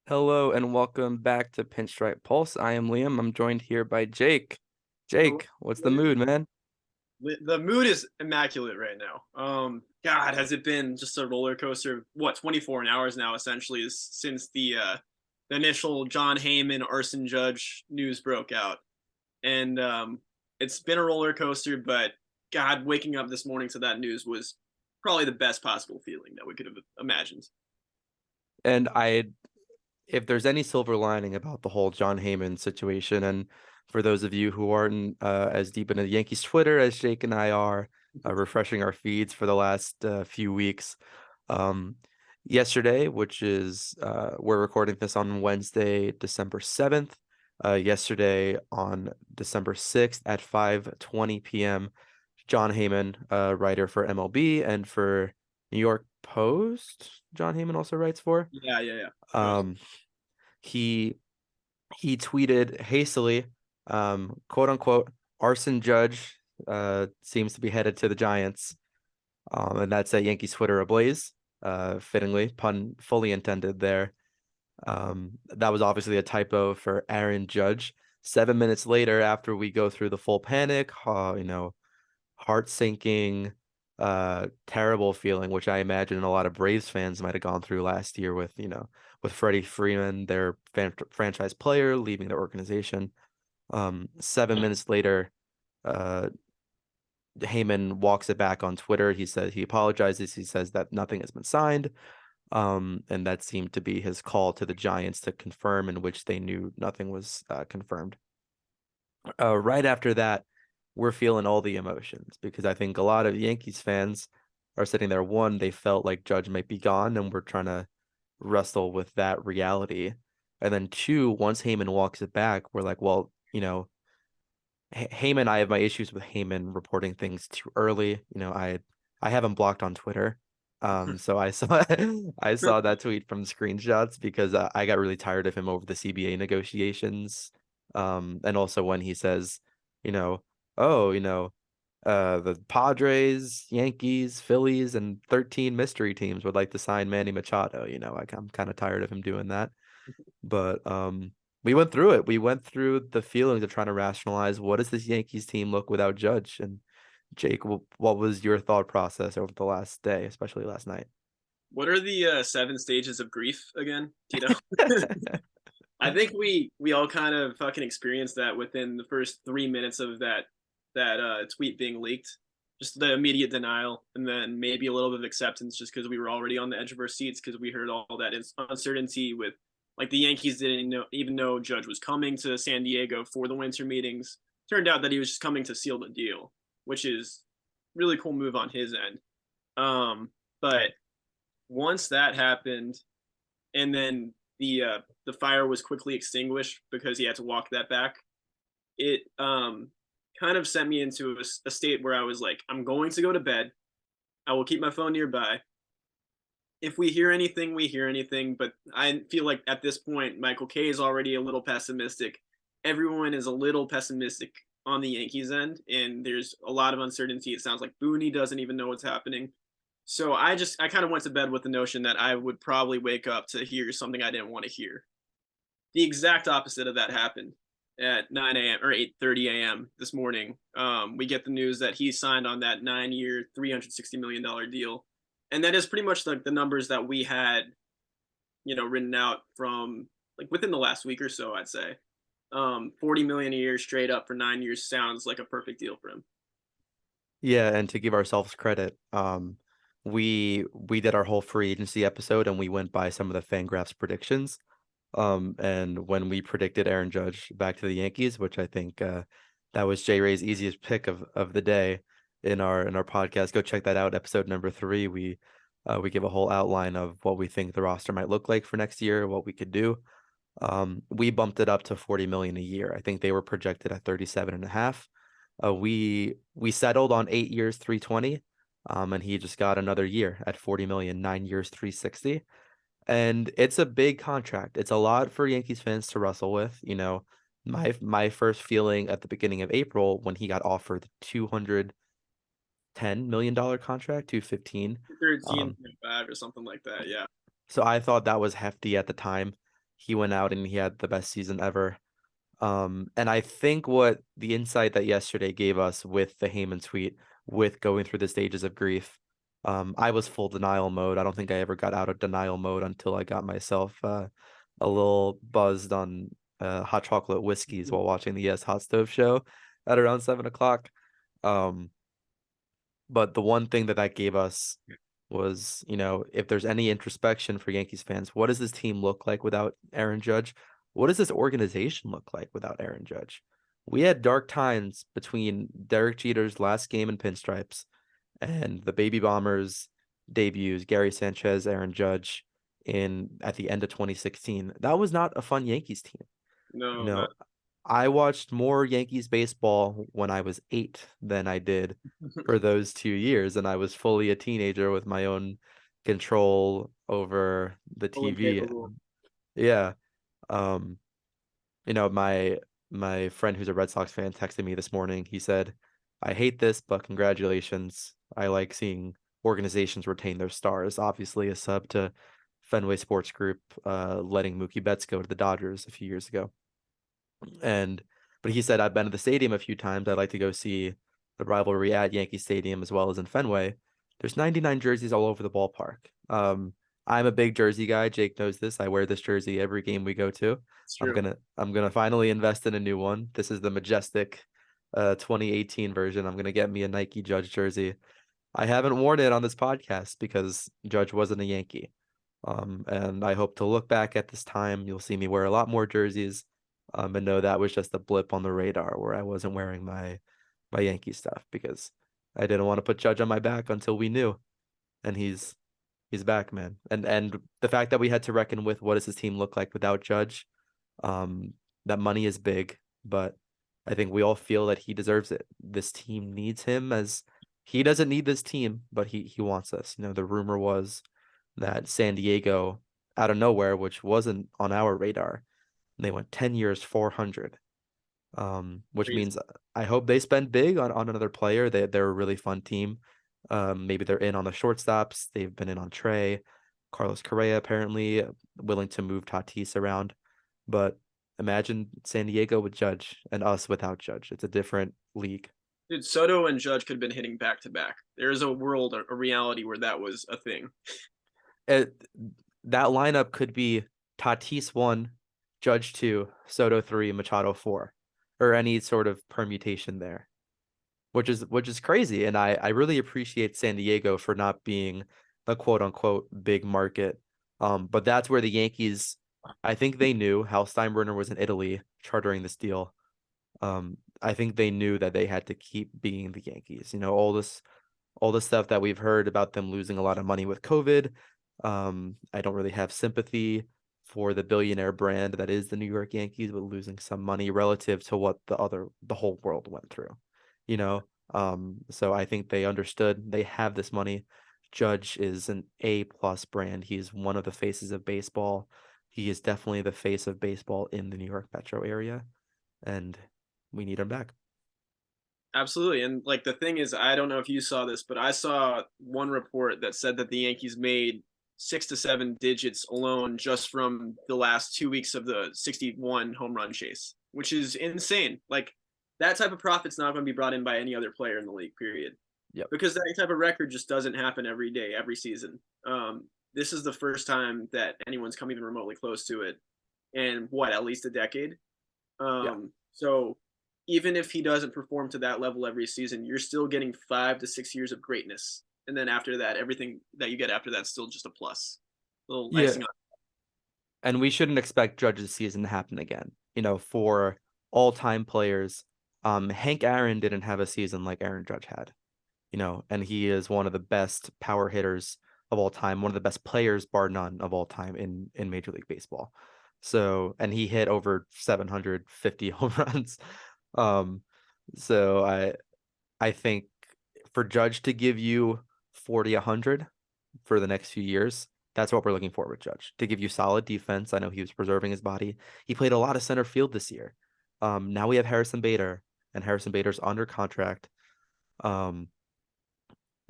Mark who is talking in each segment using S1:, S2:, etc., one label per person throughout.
S1: Hello and welcome back to Pinstripe Pulse. I am Liam. I'm joined here by Jake.
S2: The
S1: Jake, what's the mood, man?
S2: the mood is immaculate right now. God, has it been just a roller coaster? What 24 hours now, essentially, is since the initial John Heyman Arson Judge news broke out, and it's been a roller coaster. But God, waking up this morning to that news was probably the best possible feeling that we could have imagined.
S1: And if there's any silver lining about the whole John Heyman situation, and for those of you who aren't as deep into the Yankees Twitter as Jake and I are, refreshing our feeds for the last few weeks, um, yesterday, which is we're recording this on Wednesday, December 7th. Yesterday on December 6th at 5:20 p.m. John Heyman, writer for MLB and for New York Post. John Heyman also writes for.
S2: Yeah, yeah, yeah. Trust.
S1: Um, he he tweeted hastily, quote unquote, Arson Judge seems to be headed to the Giants. And that set Yankees Twitter ablaze, fittingly, pun fully intended there. That was obviously a typo for Aaron Judge. 7 minutes later, after we go through the full panic, heart sinking, terrible feeling, which I imagine a lot of Braves fans might have gone through last year with, with Freddie Freeman, their franchise player, leaving the organization. 7 minutes later, uh, Heyman walks it back on Twitter. He said he apologizes. He says that nothing has been signed. And that seemed to be his call to the Giants to confirm, in which they knew nothing was confirmed. Right after that, we're feeling all the emotions because I think a lot of Yankees fans are sitting there. One, they felt like Judge might be gone, and we're trying to wrestle with that reality. And then two, once Heyman walks it back, we're like, well, Heyman, I have my issues with Heyman reporting things too early. I have him blocked on Twitter. So I saw I saw that tweet from screenshots because I got really tired of him over the CBA negotiations. And also when he says, you know, oh, the Padres, Yankees, Phillies, and 13 mystery teams would like to sign Manny Machado. I'm kind of tired of him doing that. But we went through it. We went through the feelings of trying to rationalize what does this Yankees team look without Judge? And Jake, what was your thought process over the last day, especially last night?
S2: What are the seven stages of grief again? Do you know? I think we all kind of fucking experienced that within the first 3 minutes of that tweet being leaked. Just the immediate denial, and then maybe a little bit of acceptance, just because we were already on the edge of our seats because we heard all that uncertainty with like the Yankees didn't even know Judge was coming to San Diego for the winter meetings. Turned out that he was just coming to seal the deal, which is really cool move on his end. But once that happened, and then the fire was quickly extinguished because he had to walk that back. It kind of sent me into a state where I was like, I'm going to go to bed. I will keep my phone nearby. If we hear anything, we hear anything. But I feel like at this point, Michael K is already a little pessimistic. Everyone is a little pessimistic on the Yankees end, and there's a lot of uncertainty. It sounds like Booney doesn't even know what's happening. So I kind of went to bed with the notion that I would probably wake up to hear something I didn't want to hear. The exact opposite of that happened at 9 a.m. or 8:30 a.m. this morning. We get the news that he signed on that 9-year, $360 million deal, and that is pretty much like the numbers that we had, written out from like within the last week or so. I'd say 40 million a year straight up for 9 years sounds like a perfect deal for him.
S1: Yeah, and to give ourselves credit, we did our whole free agency episode and we went by some of the Fangraphs predictions. And when we predicted Aaron Judge back to the Yankees, which I think that was J Ray's easiest pick of the day in our podcast. Go check that out, episode number 3. We give a whole outline of what we think the roster might look like for next year, what we could do. We bumped it up to 40 million a year. I think they were projected at 37 and a half. We settled on 8 years, 320. And he just got another year at 40 million, 9 years, 360. And it's a big contract. It's a lot for Yankees fans to wrestle with. My first feeling at the beginning of April when he got offered $210 million contract, 215.
S2: 13.5 or something like that. Yeah.
S1: So I thought that was hefty at the time. he went out and he had the best season ever. And I think what the insight that yesterday gave us with the Heyman tweet, with going through the stages of grief, I was full denial mode. I don't think I ever got out of denial mode until I got myself a little buzzed on hot chocolate whiskeys while watching the Yes Hot Stove show at around 7 o'clock. Um, but the one thing that that gave us was, if there's any introspection for Yankees fans, what does this team look like without Aaron Judge? What does this organization look like without Aaron Judge? We had dark times between Derek Jeter's last game in Pinstripes and the Baby Bombers debuts, Gary Sanchez, Aaron Judge in at the end of 2016. That was not a fun Yankees team. You
S2: No,
S1: know,
S2: not.
S1: I watched more Yankees baseball when I was 8 than I did for those 2 years, and I was fully a teenager with my own control over the
S2: Olympic
S1: TV.
S2: rule.
S1: Yeah. Um, my friend who's a Red Sox fan texted me this morning. He said, "I hate this, but congratulations. I like seeing organizations retain their stars." Obviously, a sub to Fenway Sports Group, letting Mookie Betts go to the Dodgers a few years ago. And but he said, "I've been to the stadium a few times. I'd like to go see the rivalry at Yankee Stadium as well as in Fenway." There's 99 jerseys all over the ballpark. I'm a big jersey guy. Jake knows this. I wear this jersey every game we go to.
S2: It's
S1: I'm
S2: true.
S1: gonna I'm gonna finally invest in a new one. This is the majestic 2018 version. I'm gonna get me a Nike Judge jersey. I haven't worn it on this podcast because Judge wasn't a Yankee. And I hope to look back at this time. You'll see me wear a lot more jerseys. And know that was just a blip on the radar where I wasn't wearing my Yankee stuff because I didn't want to put Judge on my back until we knew. And he's back, man. And the fact that we had to reckon with what does his team look like without Judge, that money is big, but I think we all feel that he deserves it. This team needs him as he doesn't need this team, but he wants us. The rumor was that San Diego out of nowhere, which wasn't on our radar, and they went 10 years, 400. Which
S2: Crazy.
S1: means I hope they spend big on another player. They're a really fun team. Maybe they're in on the shortstops. They've been in on Trey, Carlos Correa apparently willing to move Tatis around. But imagine San Diego with Judge and us without Judge. It's a different league.
S2: Dude, Soto and Judge could have been hitting back to back. There is a world, a reality where that was a thing.
S1: It, that lineup could be Tatis 1, Judge 2, Soto 3, Machado 4, or any sort of permutation there, which is crazy. And I really appreciate San Diego for not being a quote unquote big market. But that's where the Yankees, I think they knew Hal Steinbrenner was in Italy chartering this deal. I think they knew that they had to keep being the Yankees. All this stuff that we've heard about them losing a lot of money with COVID. I don't really have sympathy for the billionaire brand that is the New York Yankees, but losing some money relative to what the whole world went through, you know. So I think they understood they have this money. Judge is an A+ brand. He's one of the faces of baseball. He is definitely the face of baseball in the New York metro area, and we need him back.
S2: Absolutely. And like the thing is, I don't know if you saw this, but I saw one report that said that the Yankees made 6 to 7 digits alone just from the last 2 weeks of the 61 home run chase, which is insane. Like that type of profit's not going to be brought in by any other player in the league, period.
S1: Yep.
S2: Because that type of record just doesn't happen every day, every season. This is the first time that anyone's come even remotely close to it in what, at least a decade.
S1: Yeah.
S2: So even if he doesn't perform to that level every season, you're still getting 5 to 6 years of greatness. And then after that, everything that you get after that's still just a plus. A little
S1: Yeah.
S2: icing on.
S1: And we shouldn't expect Judge's season to happen again. For all-time players, Hank Aaron didn't have a season like Aaron Judge had. And he is one of the best power hitters of all time, one of the best players, bar none, of all time in Major League Baseball. So, and he hit over 750 home runs. Um, so I think for Judge to give you 40, 100 for the next few years, that's what we're looking for with Judge. To give you solid defense. I know he was preserving his body. He played a lot of center field this year. Now we have Harrison Bader, and Harrison Bader's under contract.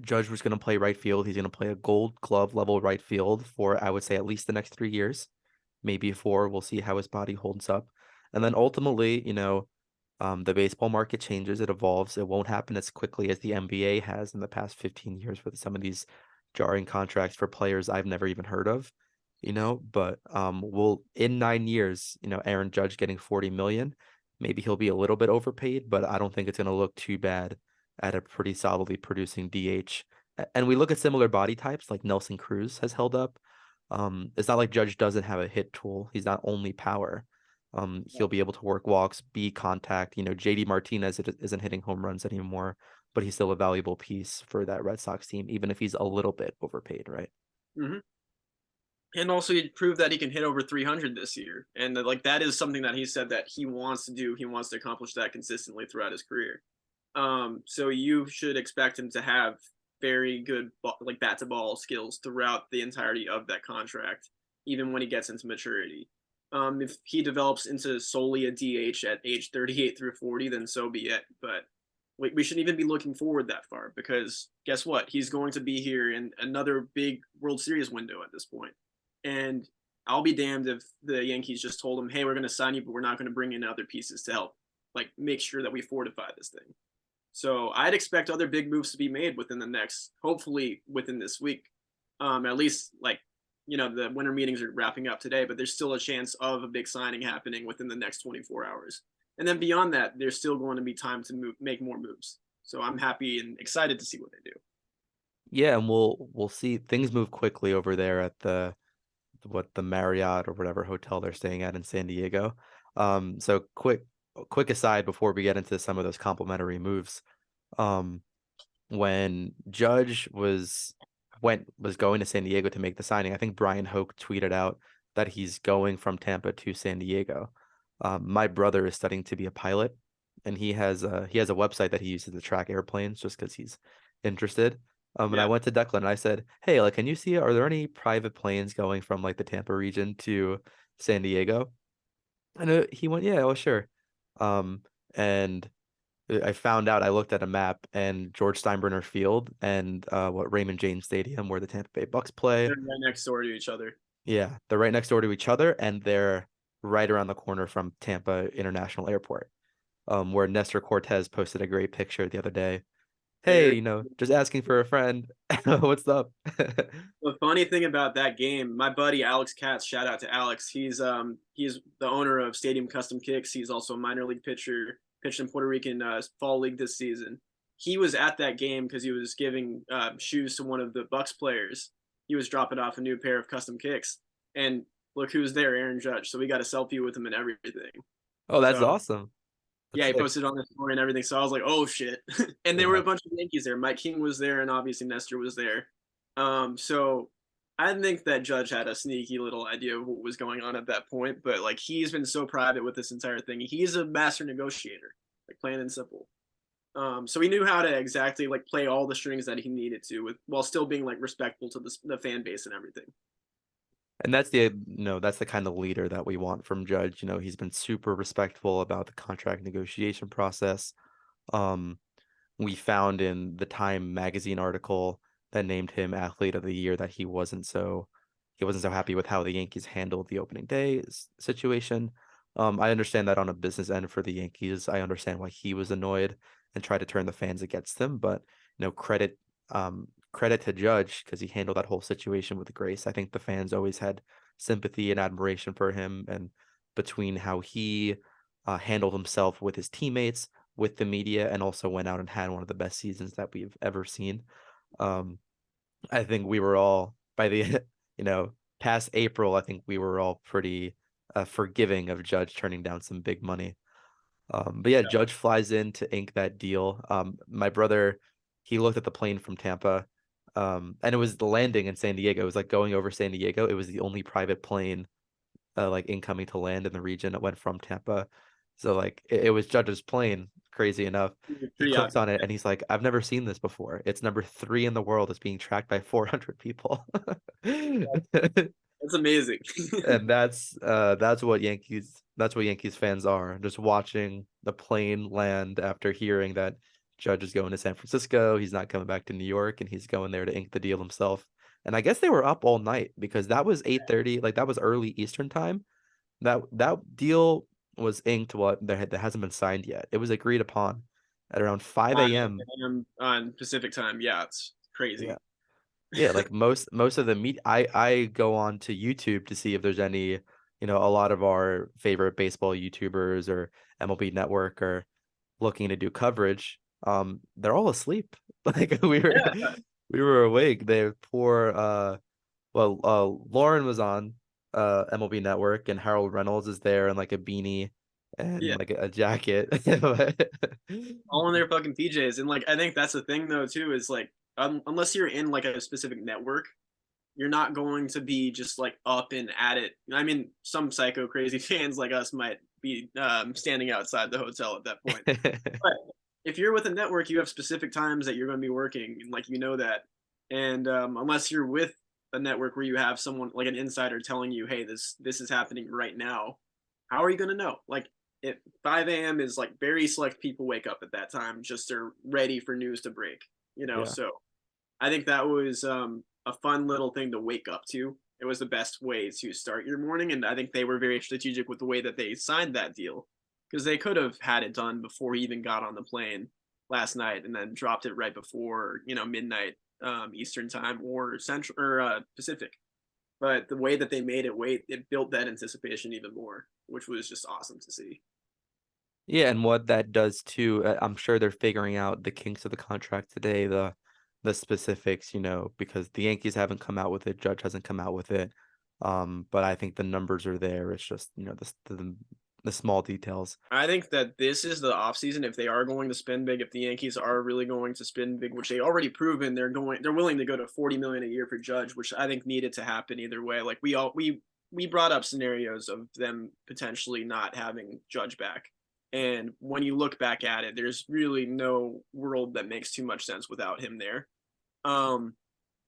S1: Judge was going to play right field. He's going to play a Gold Glove level right field for, I would say, at least the next 3 years. maybe 4. We'll see how his body holds up. And then ultimately, the baseball market changes, it evolves. It won't happen as quickly as the NBA has in the past 15 years with some of these jarring contracts for players I've never even heard of, but we'll in 9 years, Aaron Judge getting 40 million, maybe he'll be a little bit overpaid, but I don't think it's going to look too bad at a pretty solidly producing DH. And we look at similar body types like Nelson Cruz has held up. It's not like Judge doesn't have a hit tool. He's not only power. He'll be able to work walks, be contact. JD Martinez isn't hitting home runs anymore, but he's still a valuable piece for that Red Sox team, even if he's a little bit overpaid, right?
S2: Mm-hmm. And also, he proved that he can hit over 300 this year, and like that is something that he said that he wants to do. He wants to accomplish that consistently throughout his career. So you should expect him to have very good like bat to ball skills throughout the entirety of that contract, even when he gets into maturity. If he develops into solely a DH at age 38 through 40, then so be it. But we shouldn't even be looking forward that far, because guess what? He's going to be here in another big World Series window at this point. And I'll be damned if the Yankees just told him, hey, we're going to sign you, but we're not going to bring in other pieces to help like make sure that we fortify this thing. So I'd expect other big moves to be made within the next, hopefully within this week. At least the winter meetings are wrapping up today, but there's still a chance of a big signing happening within the next 24 hours. And then beyond that, there's still going to be time to make more moves. So I'm happy and excited to see what they do.
S1: Yeah, and we'll see things move quickly over there at the Marriott or whatever hotel they're staying at in San Diego. So quick aside before we get into some of those complimentary moves. When Judge was going to San Diego to make the signing, I think Brian Hoke tweeted out that he's going from Tampa to San Diego. My brother is studying to be a pilot, and he has a website that he uses to track airplanes just because he's interested. And I went to Declan and I said, "Hey, like, can you see, are there any private planes going from like the Tampa region to San Diego?" And he went, "Yeah, oh sure." And I found out, I looked at a map, and George Steinbrenner Field and what Raymond James Stadium, where the Tampa Bay Bucks play.
S2: They're right next door to each other.
S1: Yeah, they're right next door to each other, and they're right around the corner from Tampa International Airport, where Nestor Cortez posted a great picture the other day. Hey,
S2: Very
S1: just asking for a friend. What's up?
S2: The funny thing about that game, my buddy Alex Katz, shout out to Alex. He's the owner of Stadium Custom Kicks. He's also a minor league pitcher, pitched in Puerto Rican fall league this season. He was at that game because he was giving shoes to one of the Bucks players. He was dropping off a new pair of custom kicks, and look who's there, Aaron Judge. So we got a selfie with him and everything.
S1: Oh, that's
S2: So
S1: awesome.
S2: yeah,
S1: That's
S2: he
S1: sick.
S2: posted on the story and everything. So I was like, oh shit. And there were
S1: Yeah.
S2: a bunch of Yankees there. Mike King was there, and obviously Nestor was there. So I think that Judge had a sneaky little idea of what was going on at that point, but like he's been so private with this entire thing. He's a master negotiator, like plain and simple. So he knew how to exactly like play all the strings that he needed to with while still being like respectful to the fan base and everything.
S1: And that's the kind of leader that we want from Judge. He's been super respectful about the contract negotiation process. Um, we found in the Time magazine article that named him athlete of the year that he wasn't so happy with how the Yankees handled the opening day situation. I understand that on a business end for the Yankees. I understand why he was annoyed and tried to turn the fans against them, but credit to Judge because he handled that whole situation with grace. I think the fans always had sympathy and admiration for him, and between how he handled himself with his teammates, with the media, and also went out and had one of the best seasons that we've ever seen. Um, I think we were all by the past April. I think we were all pretty forgiving of Judge turning down some big money. But yeah, Judge flies in to ink that deal. My brother, he looked at the plane from Tampa, and it was the landing in San Diego. It was like going over San Diego. It was the only private plane like incoming to land in the region that went from Tampa. So like it was Judge's plane, crazy enough. He
S2: Pretty
S1: clicks
S2: obvious.
S1: on it and he's like, I've never seen this before. It's number 3 in the world. It's being tracked by 400 people.
S2: That's amazing.
S1: And that's what Yankees fans are, just watching the plane land after hearing that Judge is going to San Francisco. He's not coming back to New York, and he's going there to ink the deal himself. and I guess they were up all night because that was 8:30, like that was early Eastern time. That deal was inked, that hasn't been signed yet. It was agreed upon at around 5 a.m.
S2: 5 a.m. on Pacific time. Yeah, it's
S1: Yeah.
S2: crazy.
S1: Yeah, like most of the meet I go on to YouTube to see if there's any, a lot of our favorite baseball YouTubers or MLB Network are looking to do coverage. They're all asleep. Like
S2: Yeah,
S1: we were awake. They poor Lauren was on MLB Network and Harold Reynolds is there in like a beanie and
S2: yeah.
S1: like a jacket.
S2: All in their fucking PJs. And like I think that's the thing though too is like unless you're in like a specific network, you're not going to be just like up and at it. I mean, some psycho crazy fans like us might be standing outside the hotel at that point. But if you're with a network, you have specific times that you're going to be working, and like you know that. And unless you're with a network where you have someone like an insider telling you, "Hey, this is happening right now," how are you going to know? Like, 5 a.m. is like very select people wake up at that time, just they're ready for news to break.
S1: Yeah.
S2: So I think that was a fun little thing to wake up to. It was the best way to start your morning, and I think they were very strategic with the way that they signed that deal because they could have had it done before he even got on the plane last night, and then dropped it right before midnight Eastern time or Central or Pacific. But the way that they made it wait, it built that anticipation even more, which was just awesome to see.
S1: Yeah, and what that does too, I'm sure they're figuring out the kinks of the contract today, the specifics, because the Yankees haven't come out with it, Judge hasn't come out with it. But I think the numbers are there. It's just, the small details.
S2: I think that this is the offseason if they are going to spend big, if the Yankees are really going to spend big, which they already proven they're willing to go to 40 million a year for Judge, which I think needed to happen either way. Like we brought up scenarios of them potentially not having Judge back. And when you look back at it, there's really no world that makes too much sense without him there. Um,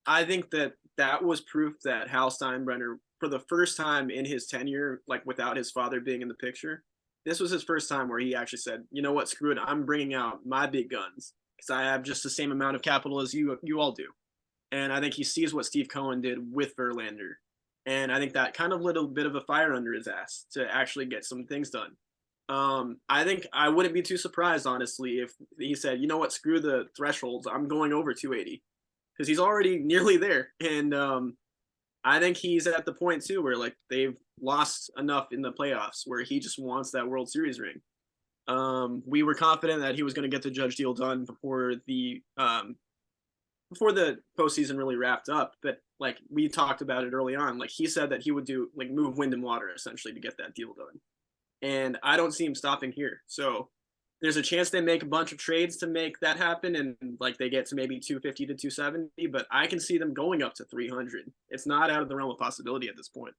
S2: I think that that was proof that Hal Steinbrenner, for the first time in his tenure, like without his father being in the picture, this was his first time where he actually said, "You know what? Screw it. I'm bringing out my big guns because I have just the same amount of capital as you all do." And I think he sees what Steve Cohen did with Verlander, and I think that kind of lit a bit of a fire under his ass to actually get some things done. I think I wouldn't be too surprised, honestly, if he said, "You know what? Screw the thresholds. I'm going over 280." Because he's already nearly there. And I think he's at the point too where like they've lost enough in the playoffs where he just wants that World Series ring. We were confident that he was going to get the Judge deal done before the postseason really wrapped up. But like we talked about it early on, like he said that he would do like move wind and water essentially to get that deal done. And I don't see him stopping here. So there's a chance they make a bunch of trades to make that happen and like they get to maybe 250 to 270, but I can see them going up to 300. It's not out of the realm of possibility at this point.